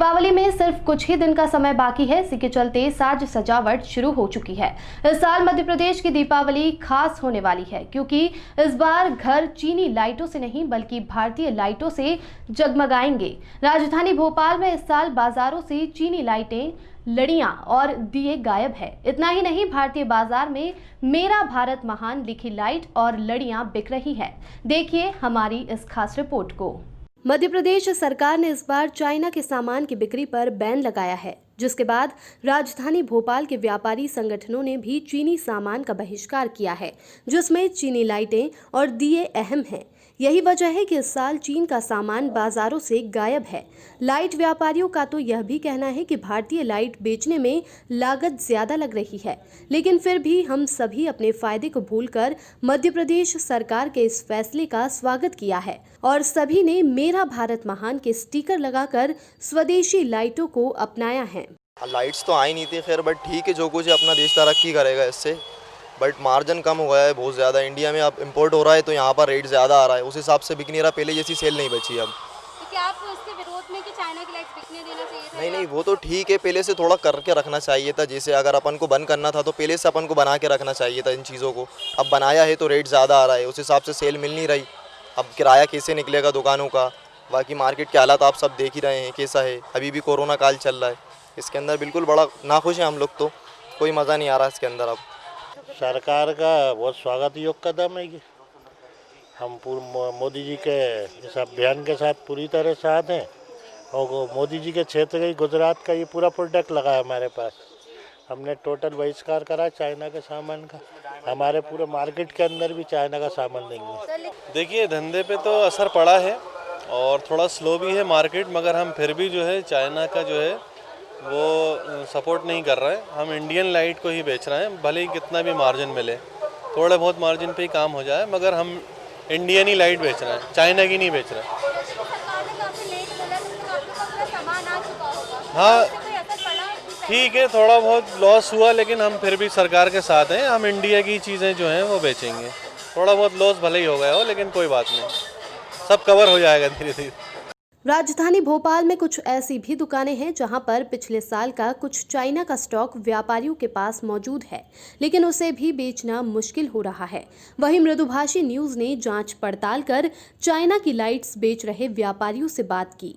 दीपावली में सिर्फ कुछ ही दिन का समय बाकी है, इसी के चलते साज सजावट शुरू हो चुकी है। इस साल मध्य प्रदेश की दीपावली खास होने वाली है क्योंकि इस बार घर चीनी लाइटों से नहीं बल्कि भारतीय लाइटों से जगमगाएंगे। राजधानी भोपाल में इस साल बाजारों से चीनी लाइटें, लड़ियां और दिए गायब है। इतना ही नहीं, भारतीय बाजार में मेरा भारत महान लिखी लाइट और लड़ियां बिक रही है। देखिए हमारी इस खास रिपोर्ट को। मध्य प्रदेश सरकार ने इस बार चाइना के सामान की बिक्री पर बैन लगाया है, जिसके बाद राजधानी भोपाल के व्यापारी संगठनों ने भी चीनी सामान का बहिष्कार किया है, जिसमें चीनी लाइटें और दिए अहम हैं। यही वजह है कि इस साल चीन का सामान बाजारों से गायब है। लाइट व्यापारियों का तो यह भी कहना है कि भारतीय लाइट बेचने में लागत ज्यादा लग रही है, लेकिन फिर भी हम सभी अपने फायदे को भूलकर मध्य प्रदेश सरकार के इस फैसले का स्वागत किया है और सभी ने मेरा भारत महान के स्टिकर लगाकर स्वदेशी लाइटों को अपनाया है। लाइट्स तो आई नहीं थी खैर, बट ठीक है, जो कुछ है अपना देश तरक्की करेगा इससे। बट मार्जिन कम हो गया है बहुत ज़्यादा। इंडिया में अब इंपोर्ट हो रहा है तो यहाँ पर रेट ज़्यादा आ रहा है, उस हिसाब से बिक नहीं रहा, पहले जैसी सेल नहीं बची अब। तो क्या आप इसके विरोध में कि चाइना की लाइट्स बिकने देना चाहिए था? नहीं, वो तो ठीक है, पहले से थोड़ा करके रखना चाहिए था। जैसे अगर अपन को बंद करना था तो पहले से अपन को बना के रखना चाहिए था इन चीज़ों को। अब बनाया है तो रेट ज़्यादा आ रहा है, उस हिसाब से सेल मिल नहीं रही। अब किराया कैसे निकलेगा दुकानों का? बाकी मार्केट के हालात आप सब देख ही रहे हैं कैसा है। अभी भी कोरोना काल चल रहा है, इसके अंदर बिल्कुल बड़ा नाखुश है हम लोग, तो कोई मज़ा नहीं आ रहा इसके अंदर। अब सरकार का बहुत स्वागत योग्य कदम है ये। हम मोदी जी के इस अभियान के साथ पूरी तरह साथ हैं और मोदी जी के क्षेत्र के गुजरात का ये पूरा प्रोडक्ट लगा है हमारे पास। हमने टोटल बहिष्कार करा चाइना के सामान का। हमारे पूरे मार्केट के अंदर भी चाइना का सामान देंगे। देखिए, धंधे पे तो असर पड़ा है और थोड़ा स्लो भी है मार्केट, मगर हम फिर भी जो है चाइना का जो है वो सपोर्ट नहीं कर रहे हैं। हम इंडियन लाइट को ही बेच रहे हैं, भले ही कितना भी मार्जिन मिले, थोड़ा बहुत मार्जिन पे ही काम हो जाए, मगर हम इंडियन ही लाइट बेच रहे हैं, चाइना की नहीं बेच रहे हैं। हाँ ठीक है, थोड़ा बहुत लॉस हुआ, लेकिन हम फिर भी सरकार के साथ हैं। हम इंडिया की चीज़ें जो हैं वो बेचेंगे। थोड़ा बहुत लॉस भले ही हो गया हो, लेकिन कोई बात नहीं, सब कवर हो जाएगा धीरे धीरे। राजधानी भोपाल में कुछ ऐसी भी दुकानें हैं जहां पर पिछले साल का कुछ चाइना का स्टॉक व्यापारियों के पास मौजूद है, लेकिन उसे भी बेचना मुश्किल हो रहा है। वहीं मृदुभाषी न्यूज ने जांच पड़ताल कर चाइना की लाइट्स बेच रहे व्यापारियों से बात की।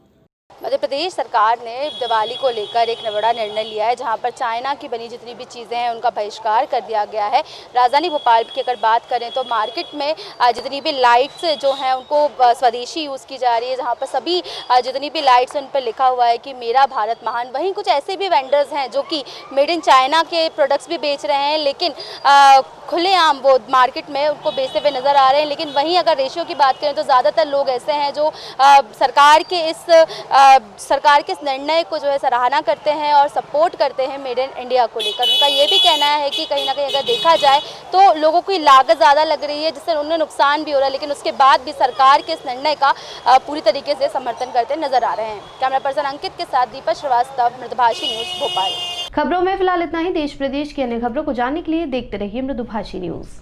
मध्य प्रदेश सरकार ने दिवाली को लेकर एक बड़ा निर्णय लिया है, जहां पर चाइना की बनी जितनी भी चीज़ें हैं उनका बहिष्कार कर दिया गया है। राजधानी भोपाल की अगर बात करें तो मार्केट में जितनी भी लाइट्स जो हैं उनको स्वदेशी यूज़ की जा रही है, जहां पर सभी जितनी भी लाइट्स उन पर लिखा हुआ है कि मेरा भारत महान। वहीं कुछ ऐसे भी वेंडर्स हैं जो कि मेड इन चाइना के प्रोडक्ट्स भी बेच रहे हैं, लेकिन खुलेआम वो मार्केट में उनको बेचते हुए नज़र आ रहे हैं। लेकिन वहीं अगर रेशियो की बात करें तो ज़्यादातर लोग ऐसे हैं जो सरकार के इस निर्णय को जो है सराहना करते हैं और सपोर्ट करते हैं मेड इन इंडिया को लेकर। उनका ये भी कहना है कि कहीं ना कहीं अगर देखा जाए तो लोगों की लागत ज़्यादा लग रही है, जिससे उन्हें नुकसान भी हो रहा है, लेकिन उसके बाद भी सरकार के इस निर्णय का पूरी तरीके से समर्थन करते नजर आ रहे हैं। कैमरा पर्सन अंकित के साथ दीपक श्रीवास्तव, मृदुभाषी न्यूज़ भोपाल। खबरों में फिलहाल इतना ही। देश प्रदेश की अन्य खबरों को जानने के लिए देखते रहिए मृदुभाषी न्यूज़।